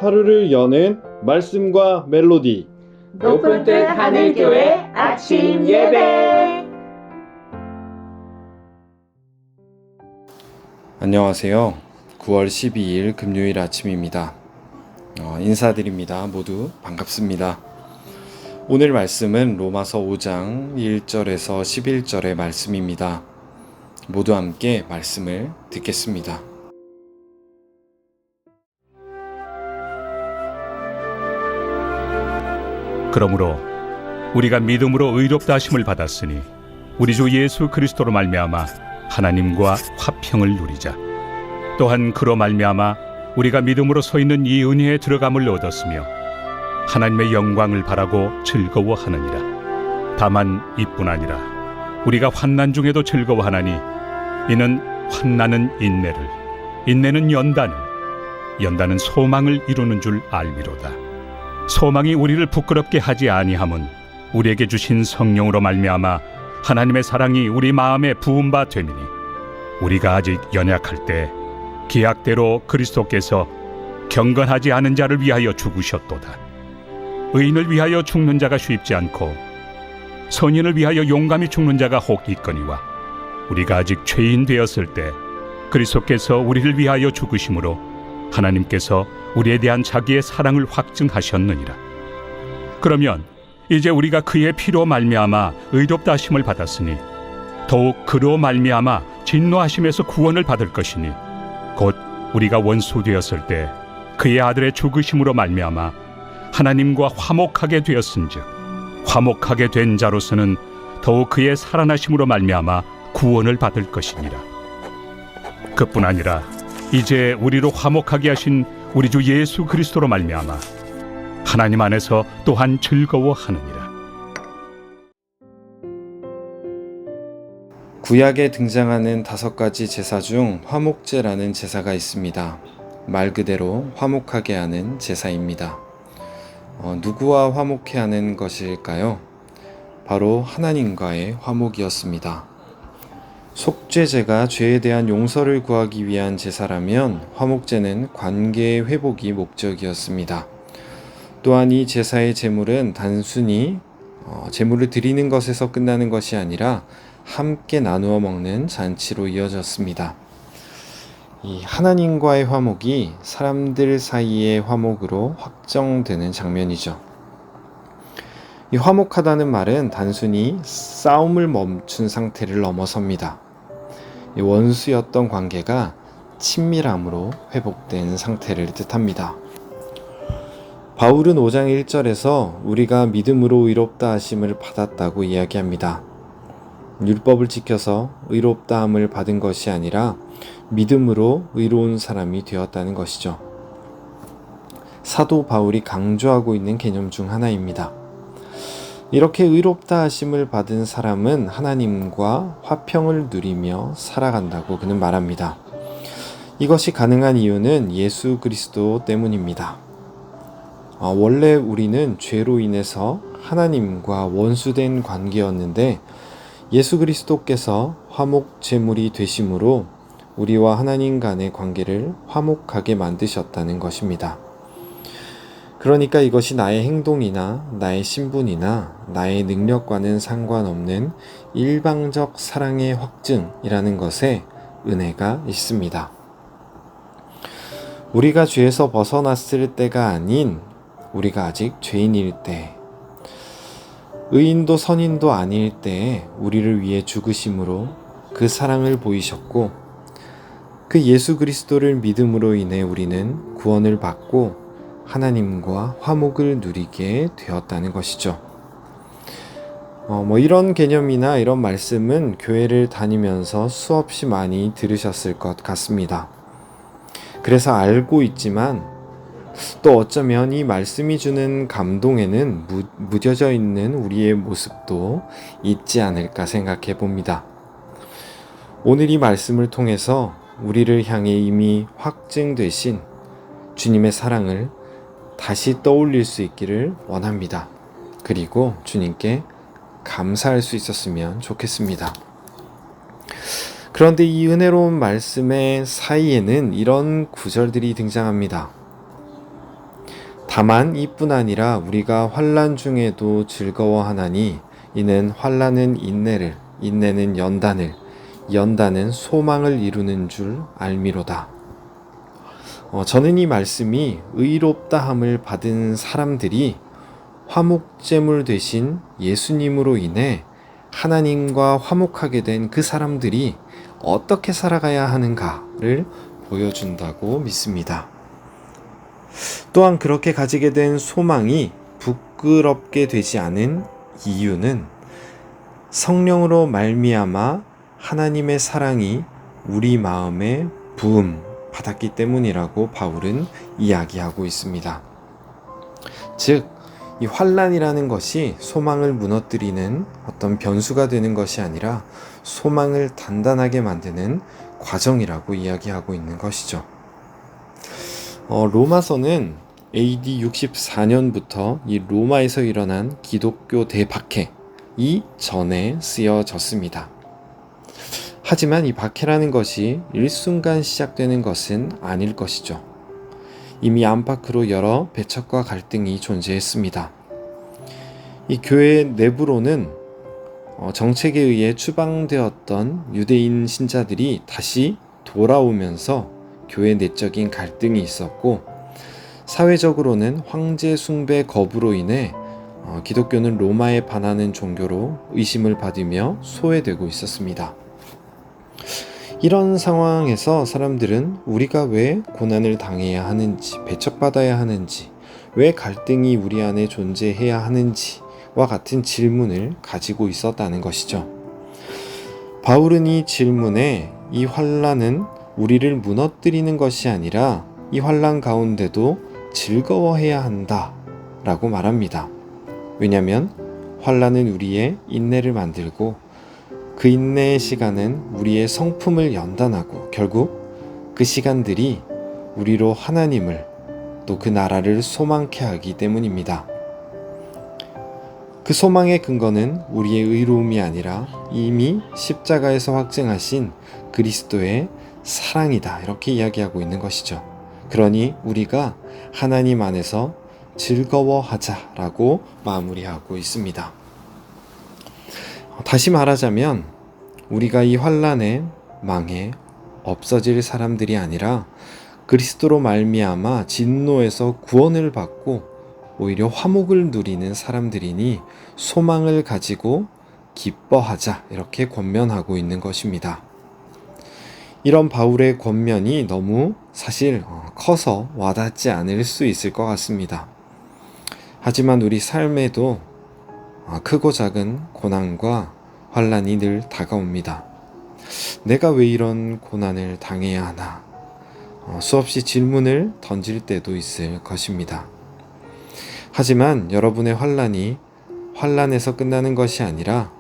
하루를 여는 말씀과 멜로디. 높은 뜻 하늘교회 아침 예배. 안녕하세요. 9월 12일 금요일 아침입니다. 인사드립니다. 모두 반갑습니다. 오늘 말씀은 로마서 5장 1절에서 11절의 말씀입니다. 모두 함께 말씀을 듣겠습니다. 그러므로 우리가 믿음으로 의롭다 하심을 받았으니 우리 주 예수 그리스도로 말미암아 하나님과 화평을 누리자. 또한 그로 말미암아 우리가 믿음으로 서 있는 이 은혜에 들어감을 얻었으며 하나님의 영광을 바라고 즐거워하느니라. 다만 이뿐 아니라 우리가 환난 중에도 즐거워하나니 이는 환난은 인내를, 인내는 연단을, 연단은 소망을 이루는 줄 알미로다. 소망이 우리를 부끄럽게 하지 아니함은 우리에게 주신 성령으로 말미암아 하나님의 사랑이 우리 마음에 부은 바 됨이니 우리가 아직 연약할 때 기약대로 그리스도께서 경건하지 않은 자를 위하여 죽으셨도다. 의인을 위하여 죽는 자가 쉽지 않고 선인을 위하여 용감히 죽는 자가 혹 있거니와 우리가 아직 죄인 되었을 때 그리스도께서 우리를 위하여 죽으심으로 하나님께서 우리에 대한 자기의 사랑을 확증하셨느니라. 그러면 이제 우리가 그의 피로 말미암아 의롭다 하심을 받았으니 더욱 그로 말미암아 진노하심에서 구원을 받을 것이니 곧 우리가 원수 되었을 때 그의 아들의 죽으심으로 말미암아 하나님과 화목하게 되었은즉 화목하게 된 자로서는 더욱 그의 살아나심으로 말미암아 구원을 받을 것이니라. 그뿐 아니라 이제 우리로 화목하게 하신 우리 주 예수 그리스도로 말미암아 하나님 안에서 또한 즐거워하느니라. 구약에 등장하는 5가지 제사 중 화목제라는 제사가 있습니다. 말 그대로 화목하게 하는 제사입니다. 누구와 화목해 하는 것일까요? 바로 하나님과의 화목이었습니다. 속죄제가 죄에 대한 용서를 구하기 위한 제사라면 화목제는 관계의 회복이 목적이었습니다. 또한 이 제사의 제물은 단순히 제물을 드리는 것에서 끝나는 것이 아니라 함께 나누어 먹는 잔치로 이어졌습니다. 이 하나님과의 화목이 사람들 사이의 화목으로 확정되는 장면이죠. 이 화목하다는 말은 단순히 싸움을 멈춘 상태를 넘어섭니다. 이 원수였던 관계가 친밀함으로 회복된 상태를 뜻합니다. 바울은 5장 1절에서 우리가 믿음으로 의롭다 하심을 받았다고 이야기합니다. 율법을 지켜서 의롭다함을 받은 것이 아니라 믿음으로 의로운 사람이 되었다는 것이죠. 사도 바울이 강조하고 있는 개념 중 하나입니다. 이렇게 의롭다 하심을 받은 사람은 하나님과 화평을 누리며 살아간다고 그는 말합니다. 이것이 가능한 이유는 예수 그리스도 때문입니다. 원래 우리는 죄로 인해서 하나님과 원수된 관계였는데 예수 그리스도께서 화목 제물이 되심으로 우리와 하나님 간의 관계를 화목하게 만드셨다는 것입니다. 그러니까 이것이 나의 행동이나 나의 신분이나 나의 능력과는 상관없는 일방적 사랑의 확증이라는 것에 은혜가 있습니다. 우리가 죄에서 벗어났을 때가 아닌 우리가 아직 죄인일 때, 의인도 선인도 아닐 때에 우리를 위해 죽으심으로 그 사랑을 보이셨고 그 예수 그리스도를 믿음으로 인해 우리는 구원을 받고 하나님과 화목을 누리게 되었다는 것이죠. 이런 개념이나 이런 말씀은 교회를 다니면서 수없이 많이 들으셨을 것 같습니다. 그래서 알고 있지만 또 어쩌면 이 말씀이 주는 감동에는 무뎌져 있는 우리의 모습도 있지 않을까 생각해 봅니다. 오늘 이 말씀을 통해서 우리를 향해 이미 확증되신 주님의 사랑을 다시 떠올릴 수 있기를 원합니다. 그리고 주님께 감사할 수 있었으면 좋겠습니다. 그런데 이 은혜로운 말씀의 사이에는 이런 구절들이 등장합니다. 다만 이뿐 아니라 우리가 환난 중에도 즐거워하나니 이는 환난은 인내를, 인내는 연단을, 연단은 소망을 이루는 줄 알미로다. 저는 이 말씀이 의롭다함을 받은 사람들이 화목제물 되신 예수님으로 인해 하나님과 화목하게 된 그 사람들이 어떻게 살아가야 하는가를 보여준다고 믿습니다. 또한 그렇게 가지게 된 소망이 부끄럽게 되지 않은 이유는 성령으로 말미암아 하나님의 사랑이 우리 마음에 부음 받았기 때문이라고 바울은 이야기하고 있습니다. 즉, 이 환난이라는 것이 소망을 무너뜨리는 어떤 변수가 되는 것이 아니라 소망을 단단하게 만드는 과정이라고 이야기하고 있는 것이죠. 로마서는 AD 64년부터 이 로마에서 일어난 기독교 대박해 이전에 쓰여졌습니다. 하지만 이 박해라는 것이 일순간 시작되는 것은 아닐 것이죠. 이미 안팎으로 여러 배척과 갈등이 존재했습니다. 이 교회 내부로는 정책에 의해 추방되었던 유대인 신자들이 다시 돌아오면서 교회 내적인 갈등이 있었고, 사회적으로는 황제 숭배 거부로 인해 기독교는 로마에 반하는 종교로 의심을 받으며 소외되고 있었습니다. 이런 상황에서 사람들은 우리가 왜 고난을 당해야 하는지, 배척받아야 하는지, 왜 갈등이 우리 안에 존재해야 하는지와 같은 질문을 가지고 있었다는 것이죠. 바울은 이 질문에 이 환난은 우리를 무너뜨리는 것이 아니라 이 환난 가운데도 즐거워해야 한다 라고 말합니다. 왜냐하면 환난은 우리의 인내를 만들고 그 인내의 시간은 우리의 성품을 연단하고 결국 그 시간들이 우리로 하나님을 또 그 나라를 소망케 하기 때문입니다. 그 소망의 근거는 우리의 의로움이 아니라 이미 십자가에서 확증하신 그리스도의 사랑이다, 이렇게 이야기하고 있는 것이죠. 그러니 우리가 하나님 안에서 즐거워하자라고 마무리하고 있습니다. 다시 말하자면 우리가 이 환난에 망해 없어질 사람들이 아니라 그리스도로 말미암아 진노에서 구원을 받고 오히려 화목을 누리는 사람들이니 소망을 가지고 기뻐하자, 이렇게 권면하고 있는 것입니다. 이런 바울의 권면이 너무 사실 커서 와닿지 않을 수 있을 것 같습니다. 하지만 우리 삶에도 크고 작은 고난과 환난이 늘 다가옵니다. 내가 왜 이런 고난을 당해야 하나? 수없이 질문을 던질 때도 있을 것입니다. 하지만 여러분의 환난이 환난에서 끝나는 것이 아니라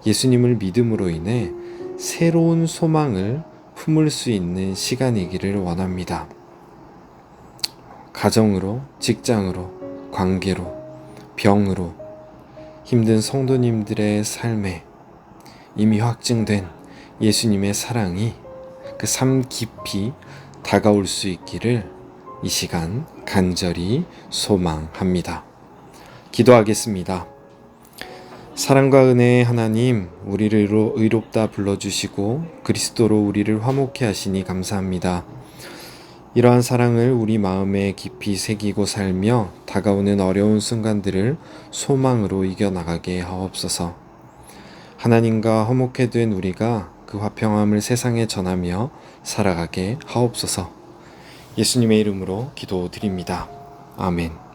예수님을 믿음으로 인해 새로운 소망을 품을 수 있는 시간이기를 원합니다. 가정으로, 직장으로, 관계로, 병으로, 힘든 성도님들의 삶에 이미 확증된 예수님의 사랑이 그 삶 깊이 다가올 수 있기를 이 시간 간절히 소망합니다. 기도하겠습니다. 사랑과 은혜의 하나님, 우리를 의롭다 불러주시고 그리스도로 우리를 화목케 하시니 감사합니다. 이러한 사랑을 우리 마음에 깊이 새기고 살며 다가오는 어려운 순간들을 소망으로 이겨나가게 하옵소서. 하나님과 화목케 된 우리가 그 화평함을 세상에 전하며 살아가게 하옵소서. 예수님의 이름으로 기도드립니다. 아멘.